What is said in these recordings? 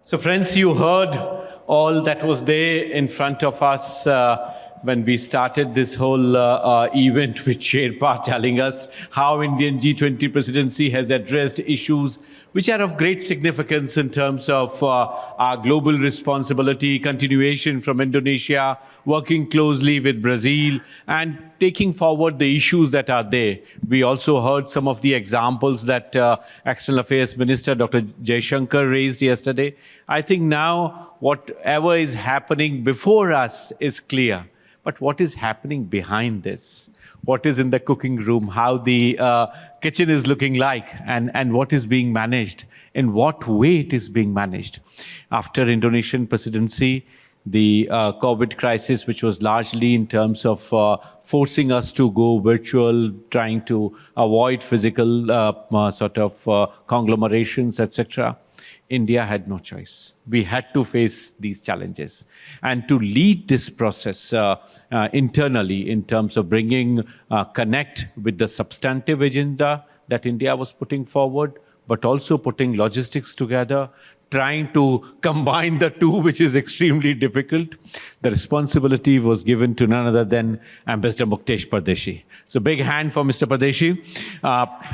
So friends, you heard all that was there in front of us when we started this whole event with Sherpa telling us how Indian G20 presidency has addressed issues which are of great significance in terms of our global responsibility, continuation from Indonesia, working closely with Brazil, and taking forward the issues that are there. We also heard some of the examples that External Affairs Minister Dr. Jaishankar raised yesterday. I think now whatever is happening before us is clear. But what is happening behind this? What is in the cooking room? How the kitchen is looking like? And what is being managed? In what way it is being managed? After Indonesian presidency, the COVID crisis, which was largely in terms of forcing us to go virtual, trying to avoid physical conglomerations, etc., India had no choice. We had to face these challenges. And to lead this process internally in terms of bringing connect with the substantive agenda that India was putting forward, but also putting logistics together, trying to combine the two, which is extremely difficult. The responsibility was given to none other than Ambassador Muktesh Pardeshi. So big hand for Mr. Pardeshi.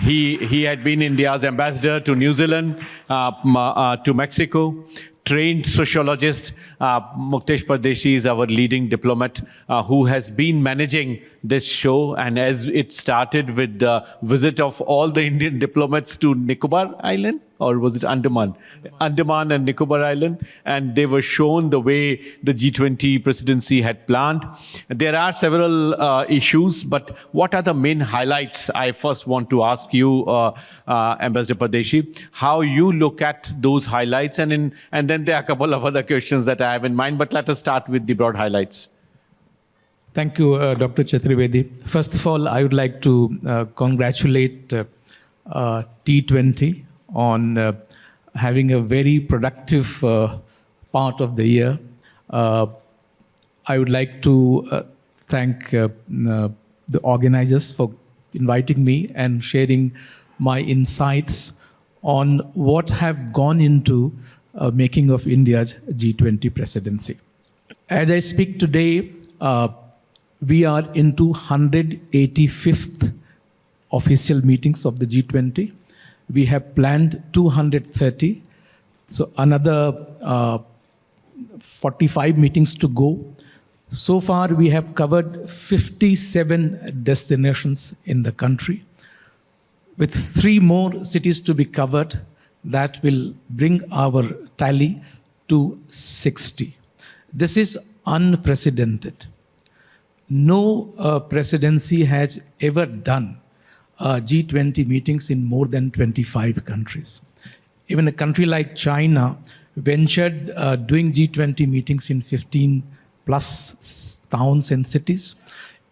He had been India's ambassador to New Zealand, to Mexico, trained sociologist. Muktesh Pardeshi is our leading diplomat who has been managing this show. And as it started with the visit of all the Indian diplomats to Nicobar Island, or was it Andaman? Andaman and Nicobar Island. And they were shown the way the G20 presidency had planned. There are several issues, but what are the main highlights? I first want to ask you, Ambassador Pardeshi, how you look at those highlights. And then there are a couple of other questions that I have in mind, but let us start with the broad highlights. Thank you, Dr. Chaturvedi. First of all, I would like to congratulate T20 on having a very productive part of the year. I would like to thank the organizers for inviting me and sharing my insights on what have gone into making of India's G20 presidency. As I speak today, we are into 185th official meetings of the G20. We have planned 230, so another 45 meetings to go. So far, we have covered 57 destinations in the country, with 3 more cities to be covered. That will bring our tally to 60. This is unprecedented. No presidency has ever done G20 meetings in more than 25 countries. Even a country like China ventured doing G20 meetings in 15 plus towns and cities.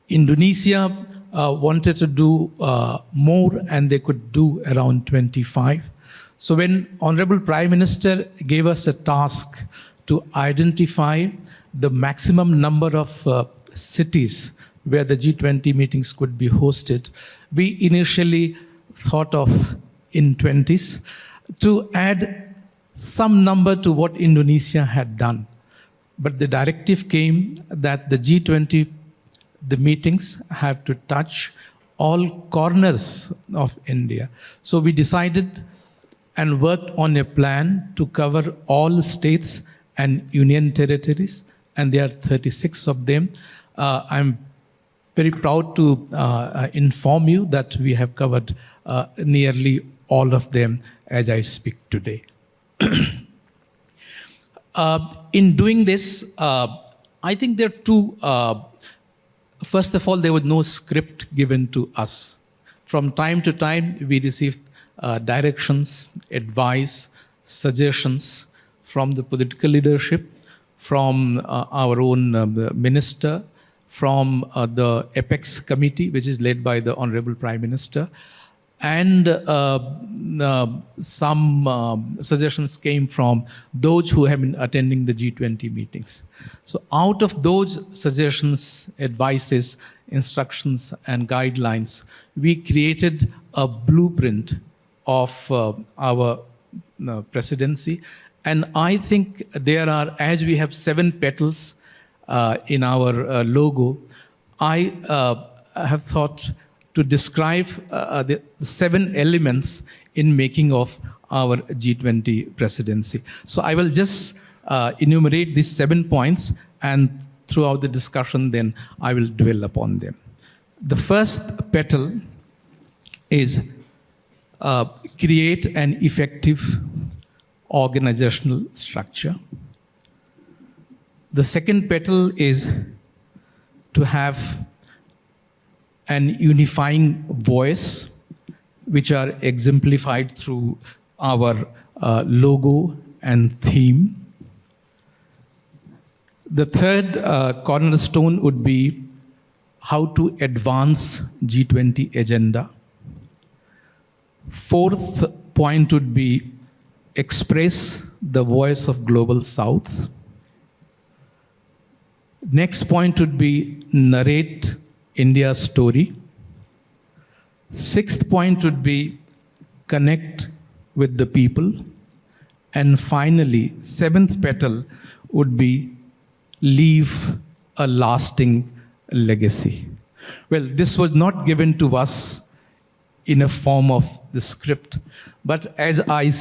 Indonesia wanted to do more, and they could do around 25. So when Honorable Prime Minister gave us a task to identify the maximum number of cities where the G20 meetings could be hosted, we initially thought of in 20s to add some number to what Indonesia had done. But the directive came that the G20, the meetings have to touch all corners of India. So we decided and worked on a plan to cover all states and union territories, and there are 36 of them. I'm very proud to inform you that we have covered nearly all of them as I speak today. In doing this, I think there are two. First of all, there was no script given to us. From time to time, we received directions, advice, suggestions from the political leadership, from our own minister, from the Apex committee, which is led by the Honorable Prime Minister, and some suggestions came from those who have been attending the G20 meetings. So out of those suggestions, advices, instructions, and guidelines, we created a blueprint of our presidency, And I think there are, as we have 7 petals in our logo, I have thought to describe the 7 elements in making of our G20 presidency. So I will just enumerate these 7 points, and throughout the discussion then I will dwell upon them. The first petal is create an effective organizational structure. The second petal is to have an unifying voice, which are exemplified through our logo and theme. The third cornerstone would be how to advance G20 agenda. Fourth point would be express the voice of Global South. Next point would be narrate India's story. Sixth point would be connect with the people. And finally, 7th petal would be leave a lasting legacy. Well, this was not given to us in a form of the script, but as I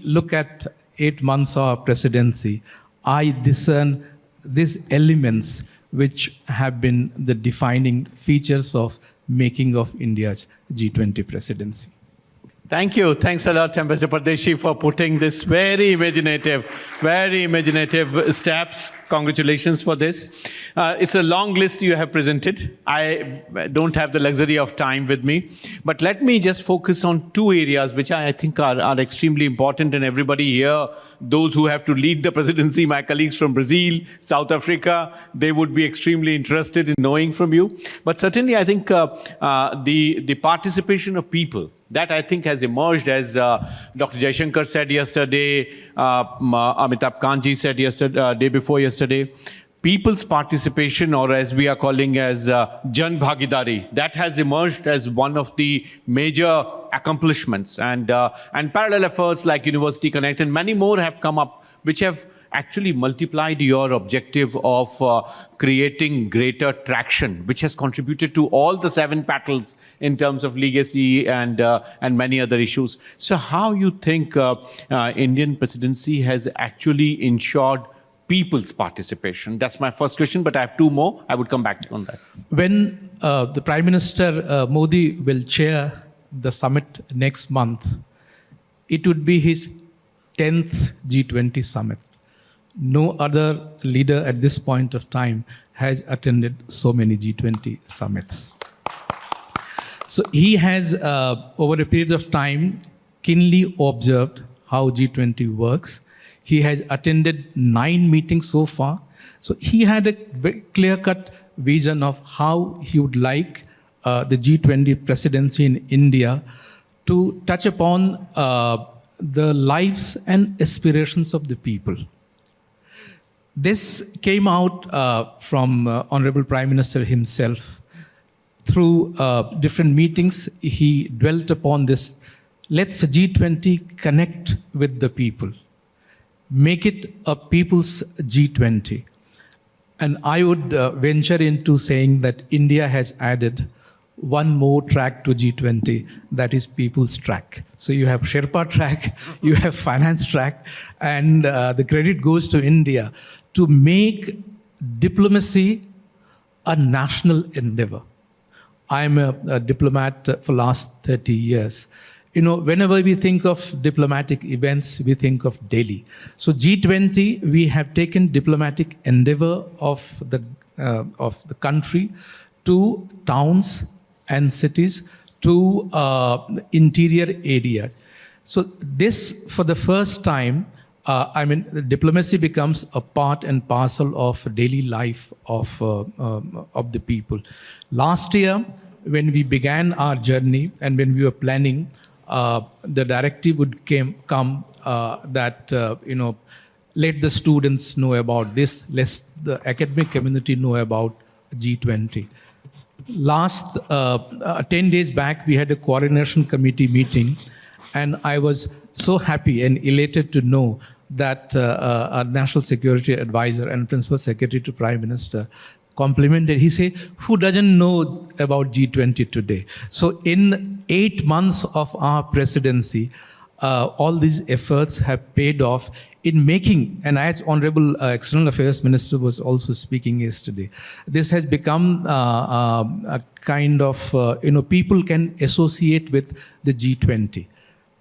look at 8 months of presidency, I discern these elements which have been the defining features of making of India's G20 presidency. Thank you. Thanks a lot, Ambassador Pardeshi, for putting this very imaginative steps. Congratulations for this. It's a long list you have presented. I don't have the luxury of time with me, but let me just focus on 2 areas which I think are extremely important, and everybody here, those who have to lead the presidency, my colleagues from Brazil, South Africa, they would be extremely interested in knowing from you. But certainly I think the participation of people, that I think has emerged, as Dr. Jaishankar said yesterday, Amitabh Kantji said yesterday, day before yesterday. People's participation, or as we are calling as Jan Bhagidari, that has emerged as one of the major accomplishments. And parallel efforts like University Connect and many more have come up, which have actually multiplied your objective of creating greater traction, which has contributed to all the 7 petals in terms of legacy and many other issues. So how you think Indian presidency has actually ensured people's participation? That's my first question, but I have 2 more. I would come back on that. When the Prime Minister Modi will chair the summit next month, it would be his 10th G20 summit. No other leader at this point of time has attended so many G20 summits. So he has, over a period of time, keenly observed how G20 works. He has attended 9 meetings so far. So he had a very clear-cut vision of how he would like the G20 presidency in India to touch upon the lives and aspirations of the people. This came out from Honorable Prime Minister himself. Through different meetings, he dwelt upon this. Let's G20 connect with the people. Make it a people's G20. And I would venture into saying that India has added one more track to G20, that is people's track. So you have Sherpa track, you have finance track, and the credit goes to India to make diplomacy a national endeavor. I'm a diplomat for last 30 years. You know, whenever we think of diplomatic events, we think of Delhi. So G20, we have taken diplomatic endeavor of the country to towns and cities, to interior areas. So this, for the first time, diplomacy becomes a part and parcel of daily life of the people. Last year, when we began our journey and when we were planning, the directive would come that let the students know about this, let the academic community know about G20. Last 10 days back, we had a coordination committee meeting, and I was so happy and elated to know that our National Security Advisor and Principal Secretary to Prime Minister complimented. He said, who doesn't know about G20 today? So in 8 months of our presidency, all these efforts have paid off in making, and as Honorable External Affairs Minister was also speaking yesterday, this has become a kind of, people can associate with the G20.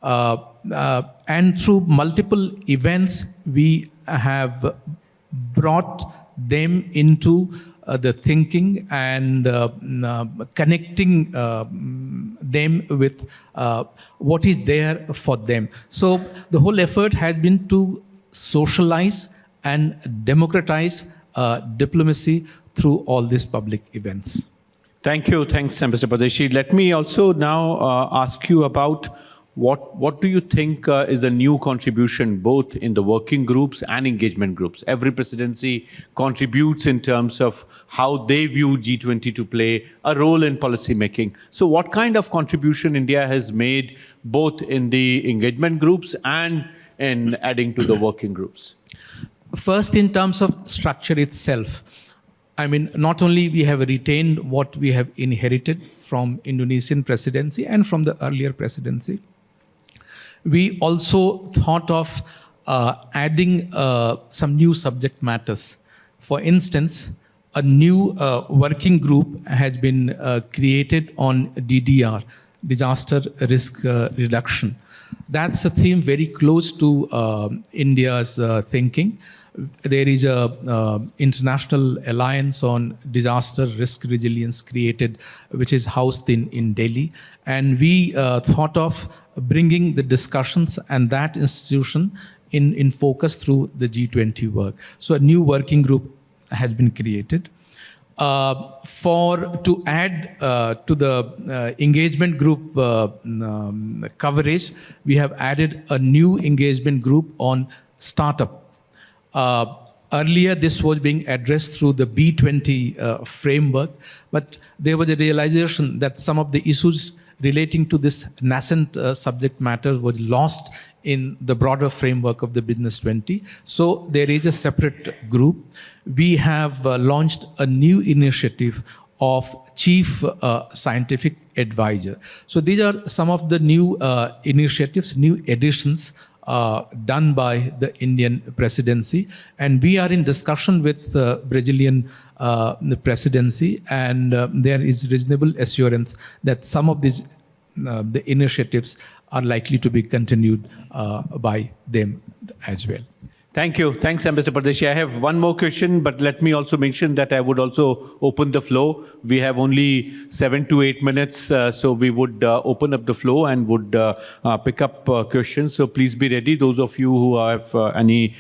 And through multiple events, we have brought them into the thinking and connecting them with what is there for them. So the whole effort has been to socialize and democratize diplomacy through all these public events. Thank you. Thanks, Mr. Pardeshi. Let me also now ask you about what do you think is the new contribution both in the working groups and engagement groups? Every presidency contributes in terms of how they view G20 to play a role in policy making. So what kind of contribution India has made both in the engagement groups and in adding to the working groups? First, in terms of structure itself, I mean, not only we have retained what we have inherited from Indonesian presidency and from the earlier presidency, we also thought of adding some new subject matters. For instance, a new working group has been created on DDR, disaster risk reduction. That's a theme very close to India's thinking. There is a international alliance on disaster risk resilience created, which is housed in Delhi. And we thought of bringing the discussions and that institution in focus through the G20 work. So a new working group has been created. To add to the engagement group coverage, we have added a new engagement group on startup. Earlier, this was being addressed through the B20 framework, but there was a realization that some of the issues relating to this nascent subject matter was lost in the broader framework of the Business 20. So there is a separate group. We have launched a new initiative of Chief Scientific Advisor. So these are some of the new initiatives, new additions done by the Indian presidency. And we are in discussion with Brazilian the presidency, and there is reasonable assurance that some of these the initiatives are likely to be continued by them as well. Thank you. Thanks, Mr. Pardeshi. I have one more question, but let me also mention that I would also open the floor. We have only 7 to 8 minutes, so we would open up the floor and would pick up questions. So please be ready. Those of you who have any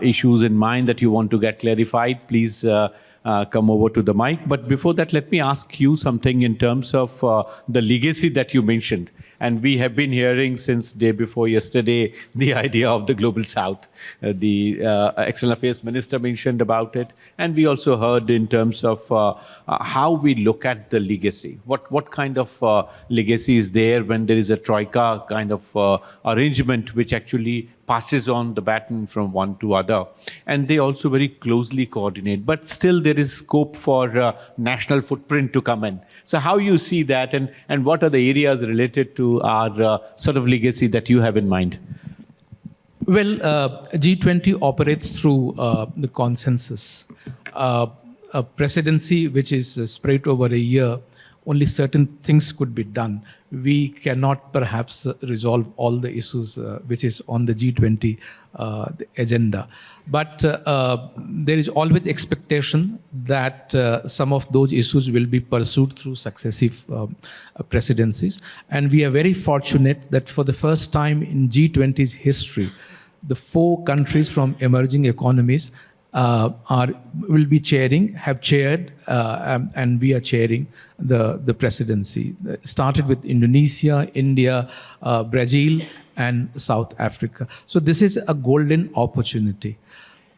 issues in mind that you want to get clarified, please come over to the mic. But before that, let me ask you something in terms of the legacy that you mentioned. And we have been hearing since day before yesterday the idea of the Global South. The External Affairs Minister mentioned about it. And we also heard in terms of how we look at the legacy. What kind of legacy is there when there is a troika kind of arrangement which actually passes on the baton from one to other. And they also very closely coordinate. But still there is scope for national footprint to come in. So how you see that, and what are the areas related to our sort of legacy that you have in mind? Well, G20 operates through the consensus. A presidency which is spread over a year, only certain things could be done. We cannot perhaps resolve all the issues which is on the G20 agenda. But there is always expectation that some of those issues will be pursued through successive presidencies. And we are very fortunate that for the first time in G20's history, the 4 countries from emerging economies will be chairing, have chaired, and we are chairing the presidency. It started with Indonesia, India, Brazil, and South Africa. So this is a golden opportunity.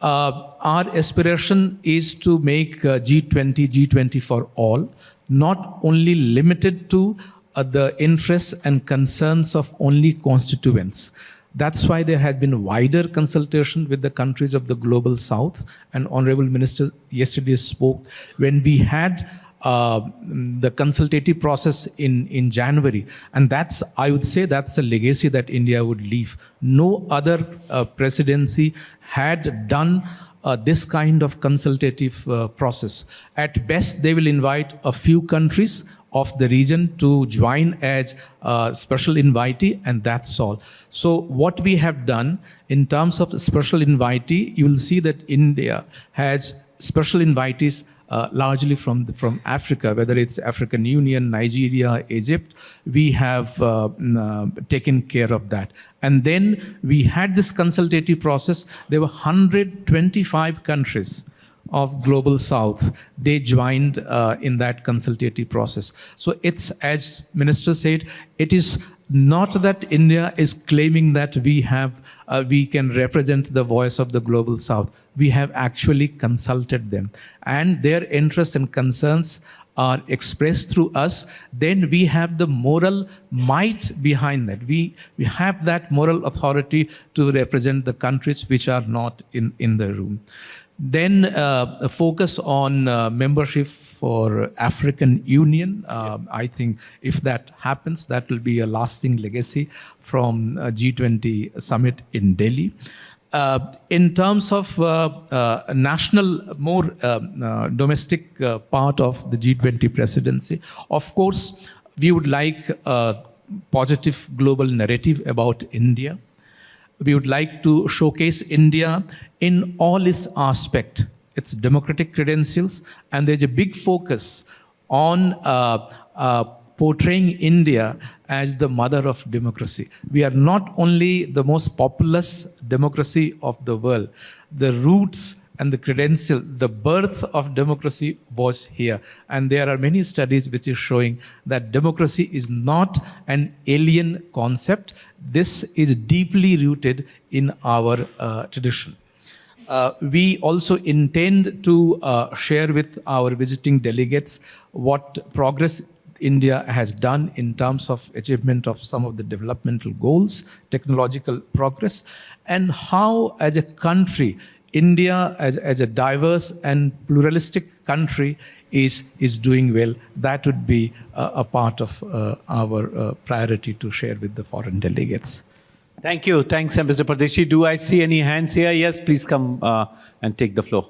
Our aspiration is to make G20 for all, not only limited to the interests and concerns of only constituents. That's why there had been wider consultation with the countries of the global south. And Honorable Minister yesterday spoke when we had the consultative process in January. And that's, I would say, that's a legacy that India would leave. No other presidency had done this kind of consultative process. At best, they will invite a few countries of the region to join as special invitee, and that's all. So what we have done in terms of special invitee, you will see that India has special invitees largely from Africa, whether it's African Union, Nigeria, Egypt. We have taken care of that. And then we had this consultative process. There were 125 countries of Global South. They joined in that consultative process. So it's, as Minister said, it is not that India is claiming that we can represent the voice of the Global South. We have actually consulted them, and their interests and concerns are expressed through us. Then we have the moral might behind that. We have that moral authority to represent the countries which are not in the room. Then a focus on membership for African Union. I think if that happens, that will be a lasting legacy from G20 Summit in Delhi. In terms of national, more domestic part of the G20 presidency, of course, we would like a positive global narrative about India. We would like to showcase India in all its aspects, its democratic credentials, and there's a big focus on portraying India as the mother of democracy. We are not only the most populous democracy of the world. The roots and the credential, the birth of democracy was here. And there are many studies which is showing that democracy is not an alien concept. This is deeply rooted in our tradition. We also intend to share with our visiting delegates what progress India has done in terms of achievement of some of the developmental goals, technological progress, and how as a country, India as a diverse and pluralistic country is doing well. That would be a part of our priority to share with the foreign delegates. Thank you. Thanks, Mr. Pardeshi. Do I see any hands here? Yes, please come and take the floor.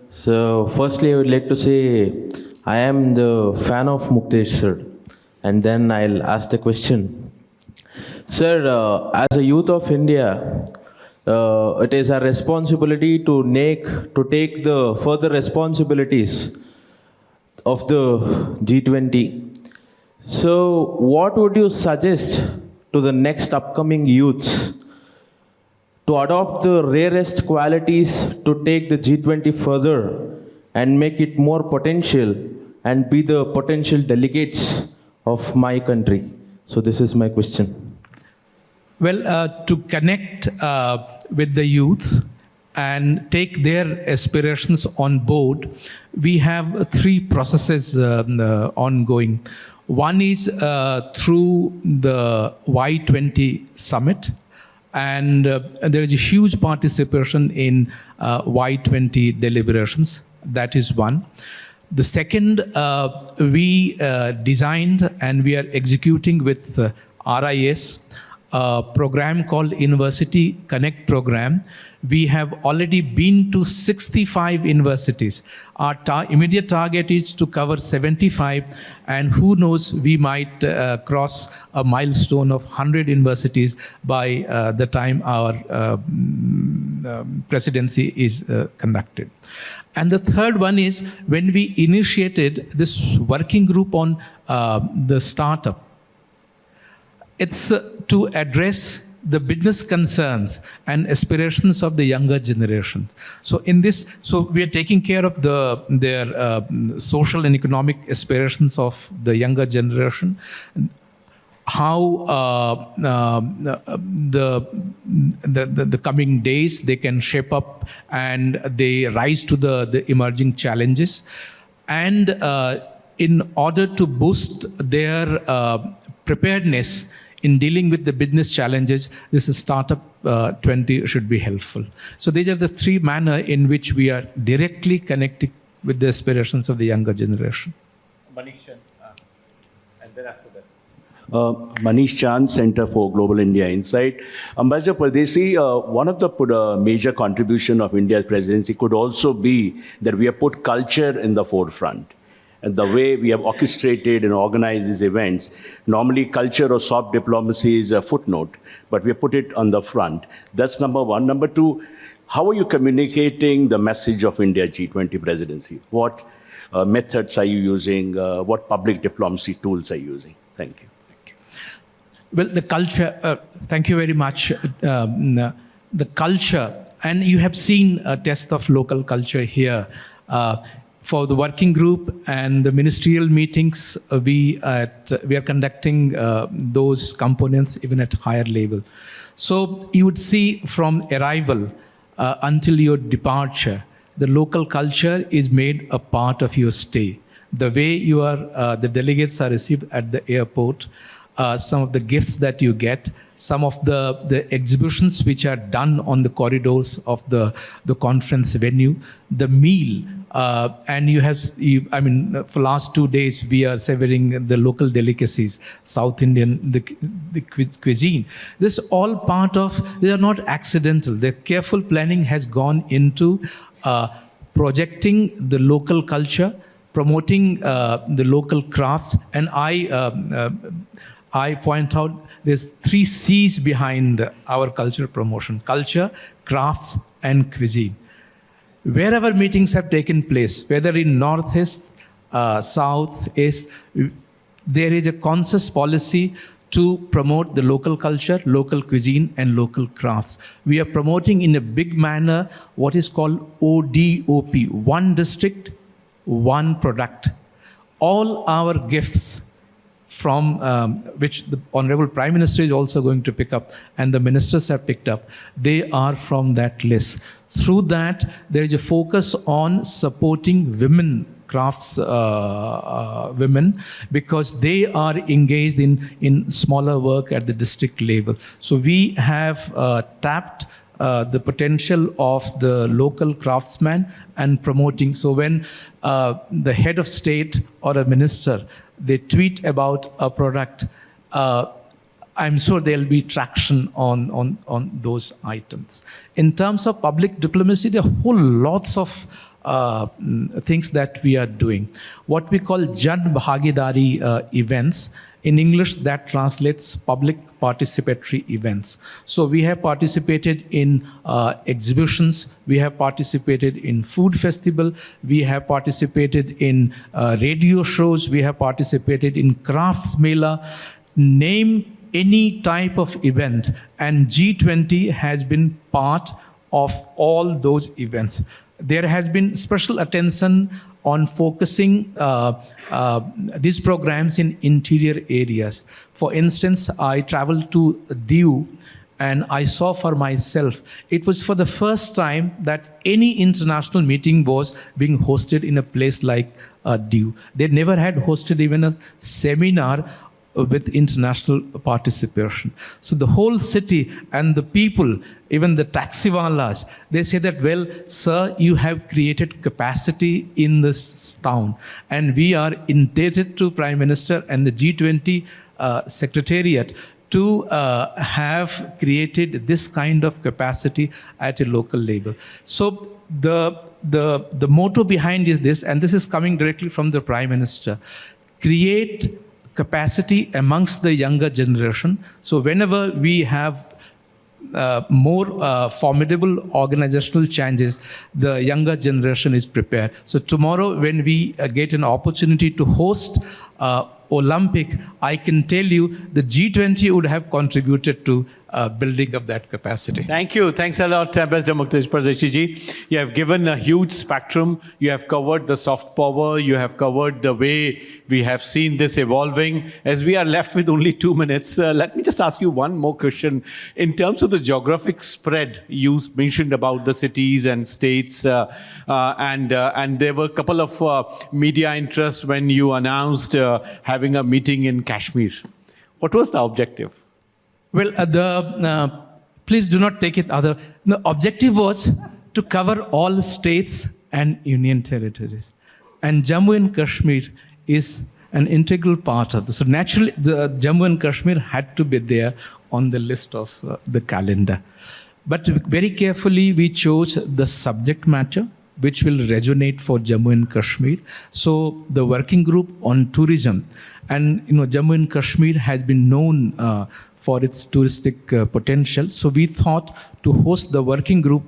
So, firstly, I would like to say I am the fan of Muktesh, sir. And then I'll ask the question. Sir, as a youth of India, it is our responsibility to take the further responsibilities of the G20. So, what would you suggest to the next upcoming youths to adopt the rarest qualities to take the G20 further and make it more potential and be the potential delegates of my country? So this is my question. Well, to connect with the youth and take their aspirations on board, we have three processes ongoing. One is through the Y20 Summit, and there is a huge participation in Y20 deliberations. That is one. The second, we designed and we are executing with RIS a program called University Connect Program. We have already been to 65 universities. Our immediate target is to cover 75, and who knows, we might cross a milestone of 100 universities by the time our presidency is conducted. And the third one is when we initiated this working group on the startup. It's to address the business concerns and aspirations of the younger generation. So in this, we are taking care of their social and economic aspirations of the younger generation. How the coming days they can shape up and they rise to the emerging challenges, and in order to boost their preparedness in dealing with the business challenges, this is Startup 20 should be helpful. So these are the three manner in which we are directly connecting with the aspirations of the younger generation. Manish, and then after that. Manish Chand, Center for Global India Insight. Ambassador Pardeshi, one of the major contribution of India's presidency could also be that we have put culture in the forefront. And the way we have orchestrated and organized these events, normally culture or soft diplomacy is a footnote, but we have put it on the front. That's number one. Number two, how are you communicating the message of India G20 presidency? What methods are you using? What public diplomacy tools are you using? Thank you. Well, the culture, thank you very much. The culture, and you have seen a test of local culture here. For the working group and the ministerial meetings, we are conducting those components even at higher level. So you would see from arrival until your departure, the local culture is made a part of your stay. The way the delegates are received at the airport, some of the gifts that you get, some of the exhibitions which are done on the corridors of the conference venue, the meal, and for last 2 days we are savoring the local delicacies, South Indian, the cuisine. This is all part of, they are not accidental. The careful planning has gone into projecting the local culture, promoting the local crafts, and I point out there's 3 C's behind our culture promotion: culture, crafts, and cuisine. Wherever meetings have taken place, whether in Northeast, South, East, there is a conscious policy to promote the local culture, local cuisine, and local crafts. We are promoting in a big manner what is called ODOP, one district, one product. All our gifts from which the Honorable Prime Minister is also going to pick up and the ministers have picked up, they are from that list. Through that, there is a focus on supporting women, crafts women, because they are engaged in smaller work at the district level. So we have tapped the potential of the local craftsman and promoting. So when the head of state or a minister, they tweet about a product, I'm sure there'll be traction on those items. In terms of public diplomacy, there are whole lots of things that we are doing. What we call Jan Bhagidari events. In English, that translates public participatory events. So we have participated in exhibitions, we have participated in food festival, we have participated in radio shows, we have participated in crafts mela. Name any type of event, and G20 has been part of all those events. There has been special attention on focusing these programs in interior areas. For instance, I traveled to Diu and I saw for myself, it was for the first time that any international meeting was being hosted in a place like Diu. They never had hosted even a seminar with international participation. So the whole city and the people, even the taxiwalas, they say that, well, sir, you have created capacity in this town. And we are indebted to Prime Minister and the G20 Secretariat to have created this kind of capacity at a local level. So the motto behind is this, and this is coming directly from the Prime Minister: create capacity amongst the younger generation. So whenever we have more formidable organizational changes, the younger generation is prepared. So tomorrow when we get an opportunity to host Olympic, I can tell you the G20 would have contributed to building up that capacity. Thank you. Thanks a lot, Ambassador Muktesh Pardeshi-ji. You have given a huge spectrum. You have covered the soft power. You have covered the way we have seen this evolving. As we are left with only 2 minutes, let me just ask you one more question. In terms of the geographic spread, you mentioned about the cities and states, and there were a couple of media interests when you announced having a meeting in Kashmir. What was the objective? Well, please do not take it other. The objective was to cover all states and union territories. And Jammu and Kashmir is an integral part of this. So naturally, the Jammu and Kashmir had to be there on the list of the calendar. But very carefully, we chose the subject matter which will resonate for Jammu and Kashmir. So the working group on tourism, and Jammu and Kashmir has been known for its touristic potential. So we thought to host the working group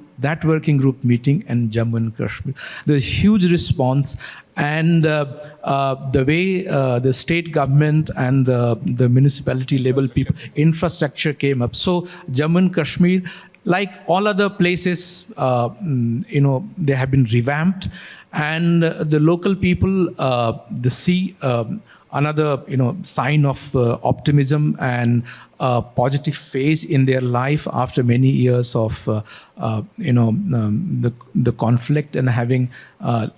meeting in Jammu and Kashmir. There's huge response, and the way the state government and the municipality level people, infrastructure came up. So Jammu and Kashmir, like all other places, they have been revamped, and the local people, they see another, sign of optimism and positive phase in their life after many years of, the conflict and having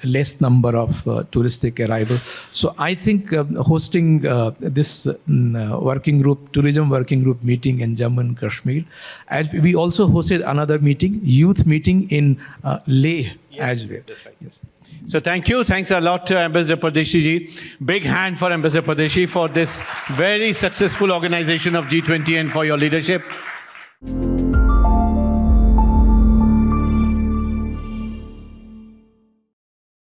less number of touristic arrival. So I think hosting this tourism working group meeting in Jammu and Kashmir, as we also hosted another meeting, youth meeting in Leh as well. That's right. Yes. So thank you. Thanks a lot to Ambassador Pardeshi ji. Big hand for Ambassador Pardeshi for this very successful organization of G20 and for your leadership.